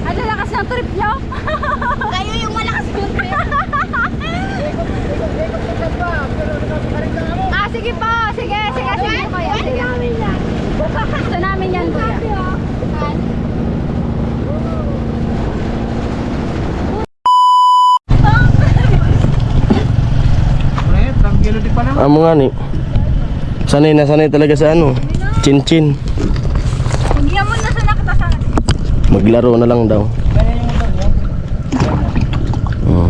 Ano lakas ng trip nyo? Kayo yung malakas ng trip. Ah, sige po. Sige po kayo. Sige namin yan. Gusto namin yan, kuya. Amo nga ni. Sanay na sanay talaga sa ano. Chin-chin. Hindi mo na sa nakatasan. Maglaro na lang daw. Oh.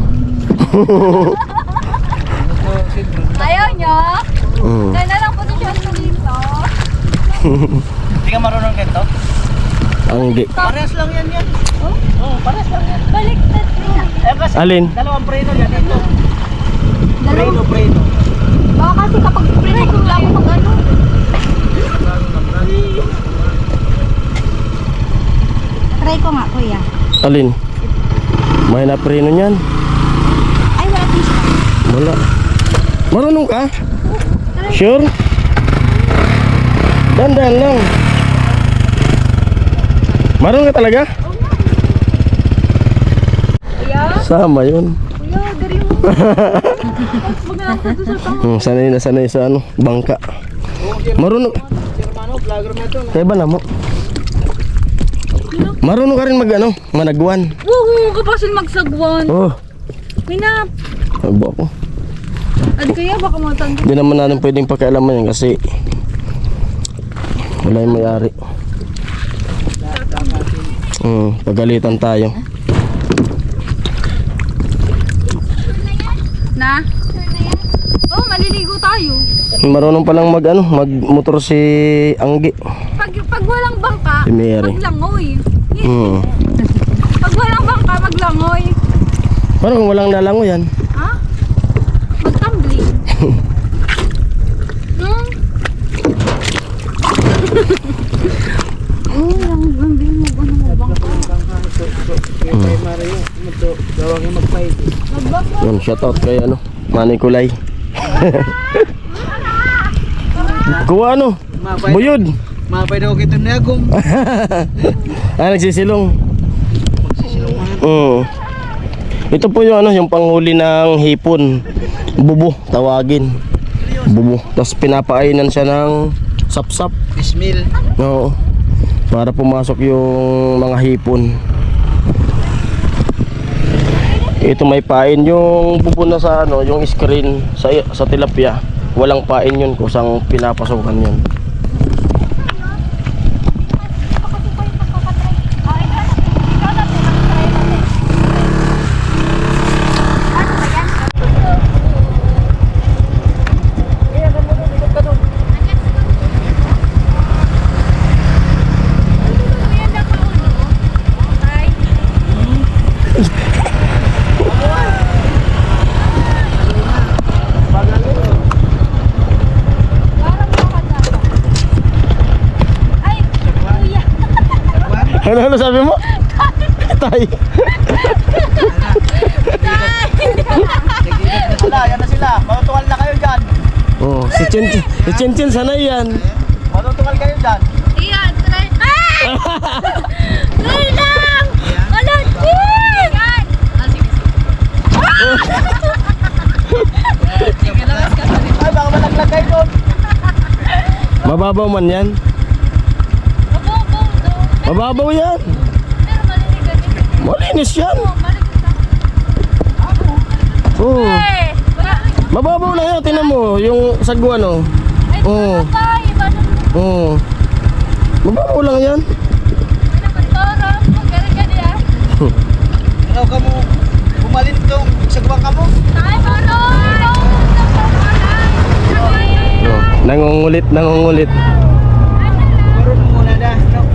Ayaw nyo? Kaya na lang posisyon ko dito. Hindi ka marunong ganito? Anggi. Parehas lang yan. Oo, parehas lang yan. Baliktad niya. Eh kasi Alin? dalawang preno yan ito. Preno. Baka kasi kapag pinay ko lang mag ano. Try ko nga, kuya. Alin? May napreno niyan. Ay, wala tissue. Wala. Marunong ka? Sure? Dandan lang. Marunong ka talaga? Kuya? Sama yun. Kuya, dari mo. Magandang ko doon sa tao. Sanay na sanay sa ano, bangka. Marunong. Si Romano, vlogger na ito. Kaya ba na mo? Marunong ka rin mag ano, managwan. Oo, kapasin magsagwan. Oh, Minap. abo ako. At kaya baka matanda. Hindi naman natin pwedeng pakialaman yan kasi wala yung may-ari. Pagalitan tayo. Na? Oh, maliligo tayo. Marunong palang mag ano, magmotor si Anggi. Pag walang bangka, Si Mary. maglangoy. Pag walang bangka, maglangoy. Parang kung walang lalango yan. Ha? Magtumbling. Oh, lang din mo ano mo bangka. Kay Mario, gawang yung mag-fight. Yun, shoutout kay ano, Manny Kulay. Kuha ano? Buyod. Mapay daw kita na agom. Nagsisilong. Magsisilong mo. Ito po yung ano, yung panghuli ng hipon. Bubo, tawagin. Bubo. Tapos pinapainan siya ng sapsap. Bismil. Oo. Para pumasok yung mga hipon. Ito may pain yung bubo na sa ano, yung screen sa tilapia. Walang pain yun kusang pinapasokan yun. Ano sabi mo? Tay. Yan na sila. Matutuwal na kayo dyan. Oh, si Chinchin sanay yan. Matutuwal kayo dyan. Iya, try. Ay! Try lang! Wala, Chin! Yan! Sige, labas ka sa rin. Ay, baka malaglag kayo doon. Mababaw man yan. Mababaw daw. Mababaw yan. Pero maliligan yun. Malinis yan. Maliligan. Oh. Eh! Wala. Mababaw na yan. Tingnan mo yung sagwa no. Ay, Oh. pa, iba na naman. Oh. Mababaw lang yan. Ano ba, Toro? Magaling ka niya. Ano ka mo? Bumalin doon. Sagwang ka mo. Ay, Toro! Nangungulit. Marunong muna na. No?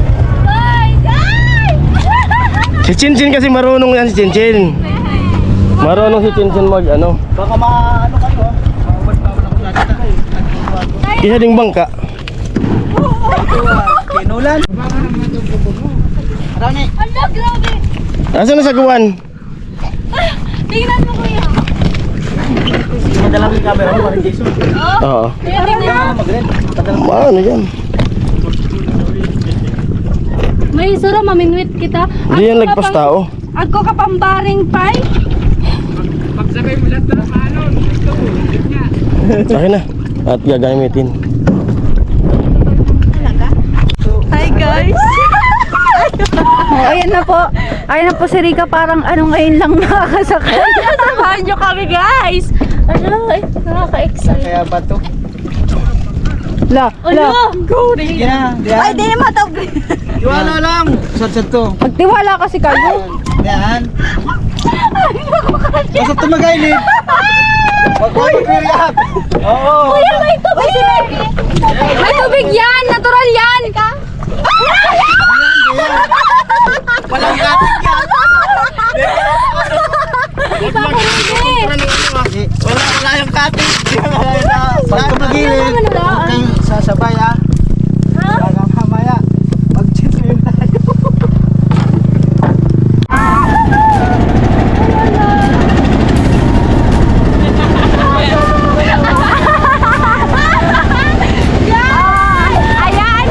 Ay, ay! Si Chinchin kasi marunong yan si Chinchin. Marunong si Chinchin mag ano. Baka ano kayo ha? Bawal ako lagi. Isa ding bangka. Kinulan. Baka naman ito bubog mo. Marami. Ala, grabe! Asan na sagwan? Tingnan mo, kuya. Madala mo yung camera mo, parang Jason. Oo. Tingnan mo. Mag-red. Ano yan? May isura, maminwit kita. Hindi yan lagpas tao. Ako ka pambaring pay. Pagsabay mo lahat ng malon. Ito, higit niya. Sa akin na. At gagamitin. Hi guys! Oh, ayan na po. Ayan na po si Rika, parang ngayon lang nakakasakay. Samahan nyo kami guys! Nakaka-excite. Kaya ba to? La! Sige na. Ay, di naman ito. Iwala lang. Sat to. Magtiwala kasi kayo. Yan. Basta tumagailid. Huwag mo mag-react. Oo. Kuya, may tubig! May tubig yan! Natural yan! Walang gating yan. Wala yung kating. Pag tumagilid, huwag kayong sasabay ha. Hanggang mamaya. Pag-chat mo yun tayo. Ayan!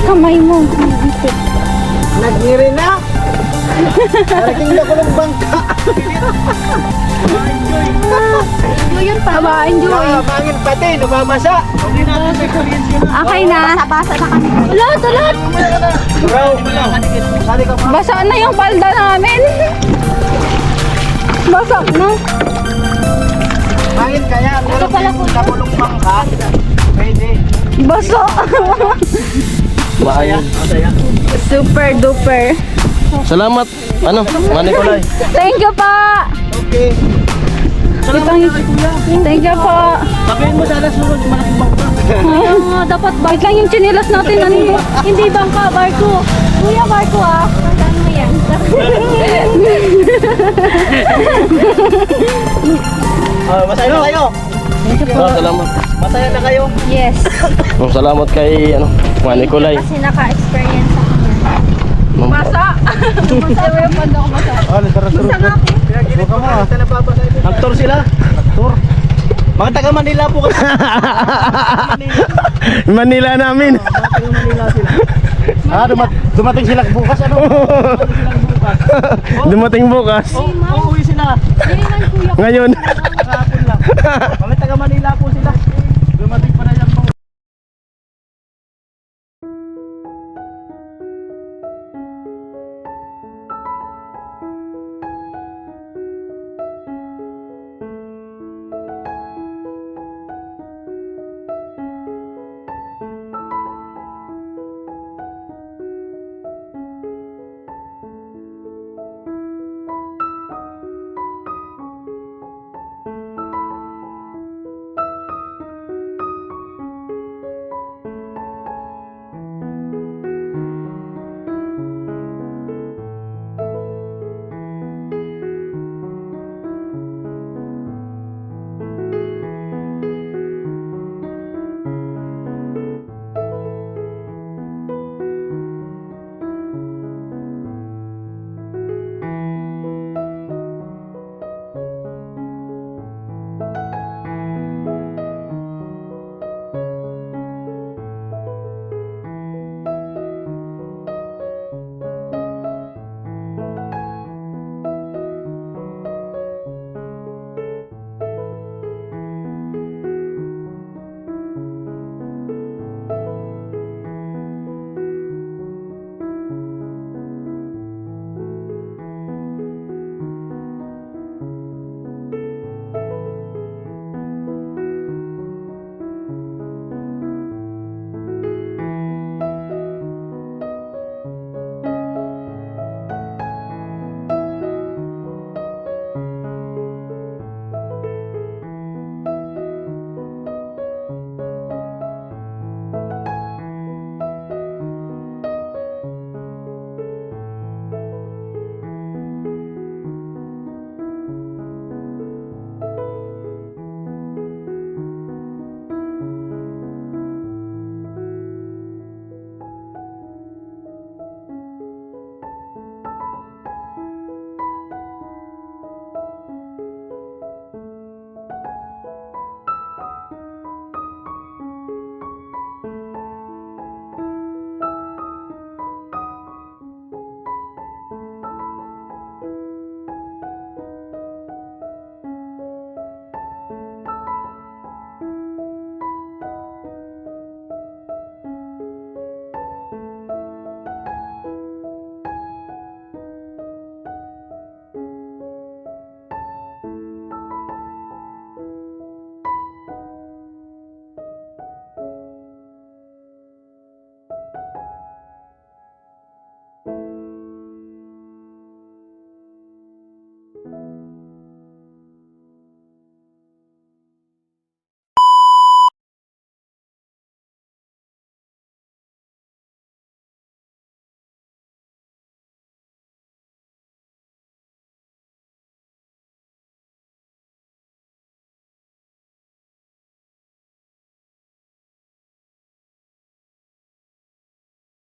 kamay mo. Nagngiri na. Narating na ko ng bangka. Yun pa. Aba, enjoy. Nakabangin pati, nababasa. Okay na. Basa-basa na kami. Ulat. Bro, sali ka pa. Basa na yung palda namin. Basa na. Bangin kaya, meron din kapulong bangka. Pwede. Baso. Maayon. Super duper. Salamat. Ano? Manikulay. Thank you pa. Okay. Thank you po. Sabihin mo sana sunod, malaking bangka. Dapat bait lang yung chinilas natin. Hindi bangka, barko. Kuya, barko ah. Ano mo yan? Masaya na kayo. Salamat. Masaya na kayo. Yes. Salamat kay ano, Manikulay. Kasi naka-experience ako niyan. Ma'am. Basa. Basa mo yung pando ko basa. Tara. Buka mo ah. Aktor sila. Aktor. Mga taga Manila po kasi. Manila namin. Taga Manila sila. Dumating sila bukas ano? Dumating bukas. Uuwi sila. Ngayon. Kahapon lang. Mga taga Manila po sila. Dumating pa